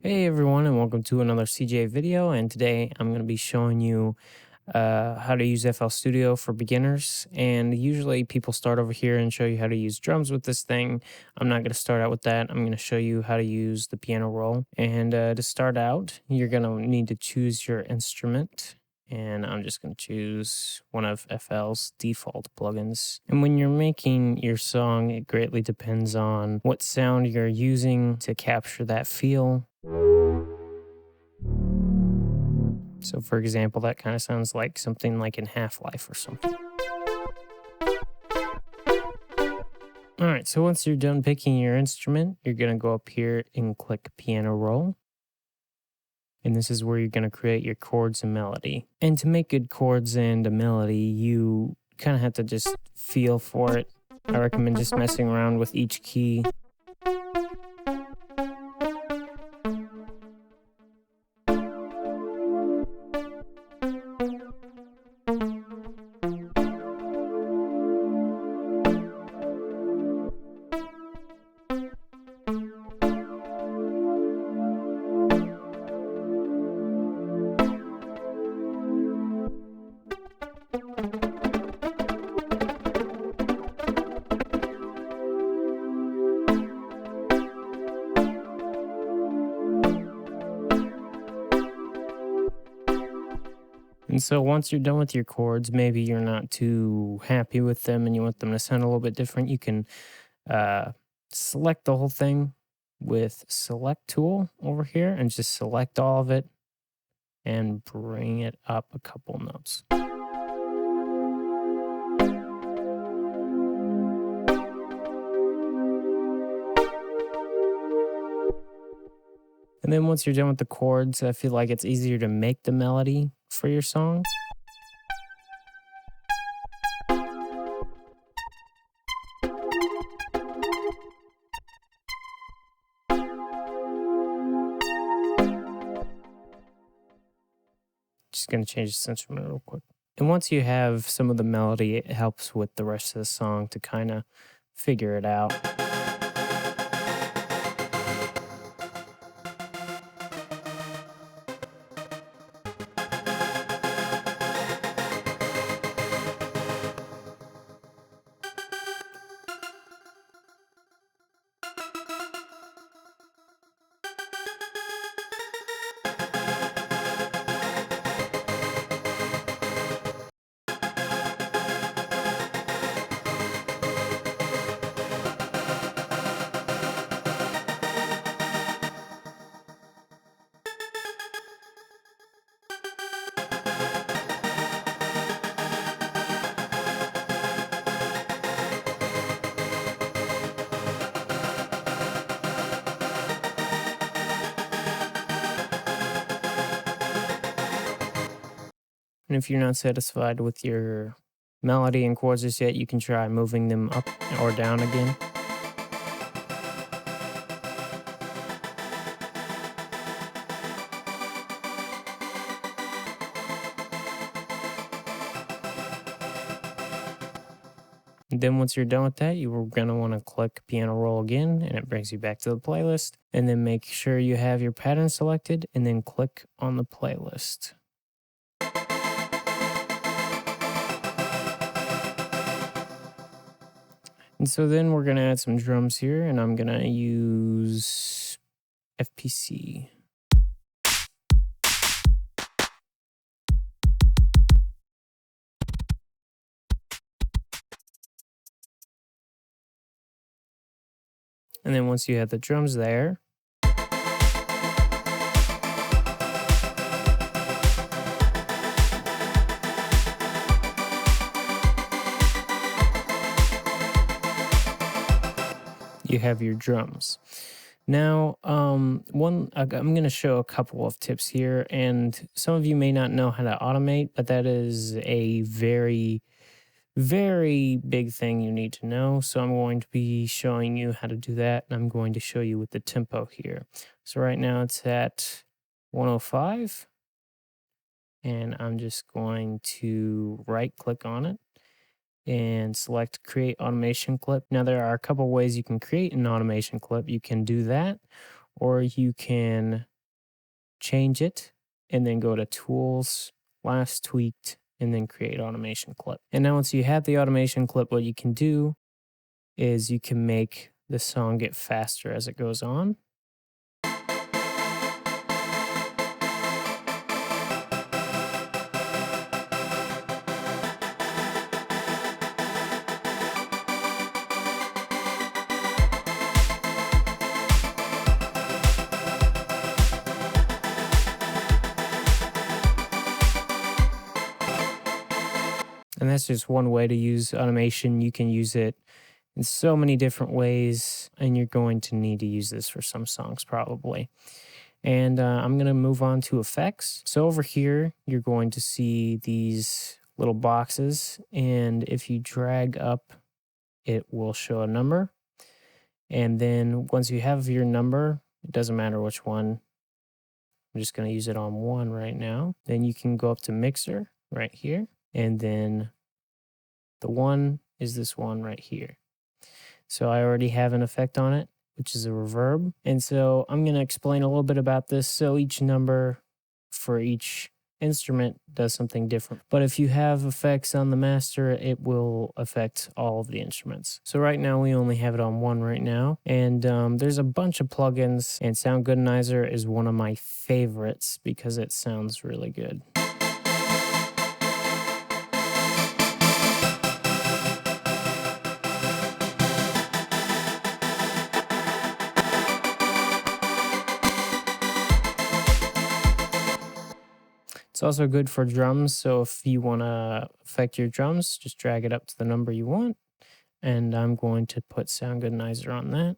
Hey everyone, and welcome to another CJ video. And today I'm going to be showing you how to use FL Studio for beginners. And usually people start over here and show you how to use drums with this thing. I'm not going to start out with that. I'm going to show you how to use the piano roll. And to start out, you're going to need to choose your instrument. And I'm just going to choose one of FL's default plugins. And when you're making your song, it greatly depends on what sound you're using to capture that feel. So for example, that kind of sounds like something like in Half-Life or something. All right, so once you're done picking your instrument, you're gonna go up here and click Piano Roll. And this is where you're gonna create your chords and melody. And to make good chords and a melody, you kind of have to just feel for it. I recommend just messing around with each key. And so once you're done with your chords, maybe you're not too happy with them and you want them to sound a little bit different, you can select the whole thing with select tool over here and just select all of it and bring it up a couple notes. And then once you're done with the chords, I feel like it's easier to make the melody for your song. Just going to change this instrument real quick. And once you have some of the melody, it helps with the rest of the song to kind of figure it out. And if you're not satisfied with your melody and chords just yet, you can try moving them up or down again. And then once you're done with that, you're going to want to click piano roll again, and it brings you back to the playlist. And then make sure you have your pattern selected, and then click on the playlist. And so then we're going to add some drums here, and I'm going to use FPC. And then once you have the drums there, you have your drums. Now, I'm going to show a couple of tips here, and some of you may not know how to automate, but that is a very big thing you need to know. So I'm going to be showing you how to do that, and I'm going to show you with the tempo here. So right now it's at 105, and I'm just going to right click on it and select create automation clip. Now there are a couple ways you can create an automation clip. You can do that, or you can change it, and then go to Tools, Last Tweaked, and then Create Automation Clip. And now once you have the automation clip, what you can do is you can make the song get faster as it goes on. And that's just one way to use automation. You can use it in so many different ways, and you're going to need to use this for some songs probably. And I'm going to move on to effects. So over here, you're going to see these little boxes, and if you drag up, it will show a number. And then once you have your number, it doesn't matter which one. I'm just going to use it on 1 right now. Then you can go up to Mixer right here. And then the 1 is this one right here. So I already have an effect on it, which is a reverb. And so I'm going to explain a little bit about this. So each number for each instrument does something different. But if you have effects on the master, it will affect all of the instruments. So right now we only have it on 1 right now. And there's a bunch of plugins, and Sound Goodenizer is one of my favorites because it sounds really good. It's also good for drums, so if you want to affect your drums, just drag it up to the number you want. And I'm going to put Sound Goodenizer on that.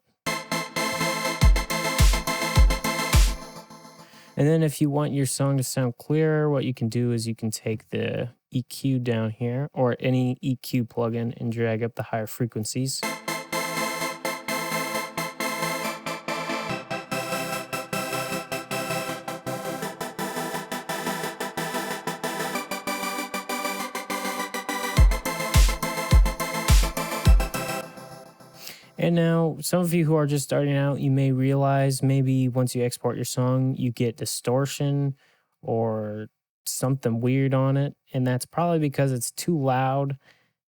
And then if you want your song to sound clearer, what you can do is you can take the EQ down here, or any EQ plugin, and drag up the higher frequencies. And now, some of you who are just starting out, you may realize maybe once you export your song, you get distortion or something weird on it. And that's probably because it's too loud.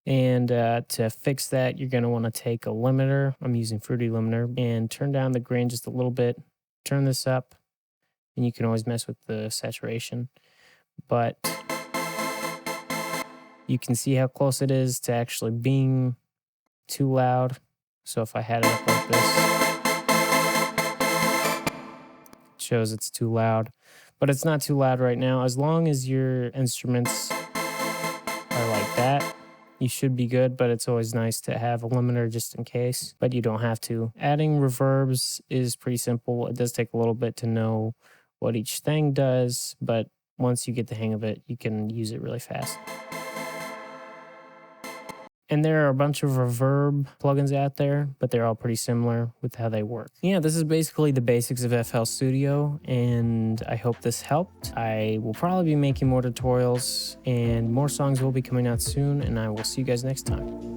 And to fix that, you're going to want to take a limiter. I'm using Fruity Limiter, and turn down the grain just a little bit. Turn this up, and you can always mess with the saturation. But you can see how close it is to actually being too loud. So if I had it up like this, it shows it's too loud. But it's not too loud right now. As long as your instruments are like that, you should be good, but it's always nice to have a limiter just in case, but you don't have to. Adding reverbs is pretty simple. It does take a little bit to know what each thing does, but once you get the hang of it, you can use it really fast. And there are a bunch of reverb plugins out there, but they're all pretty similar with how they work. Yeah, this is basically the basics of FL Studio, and I hope this helped. I will probably be making more tutorials, and more songs will be coming out soon, and I will see you guys next time.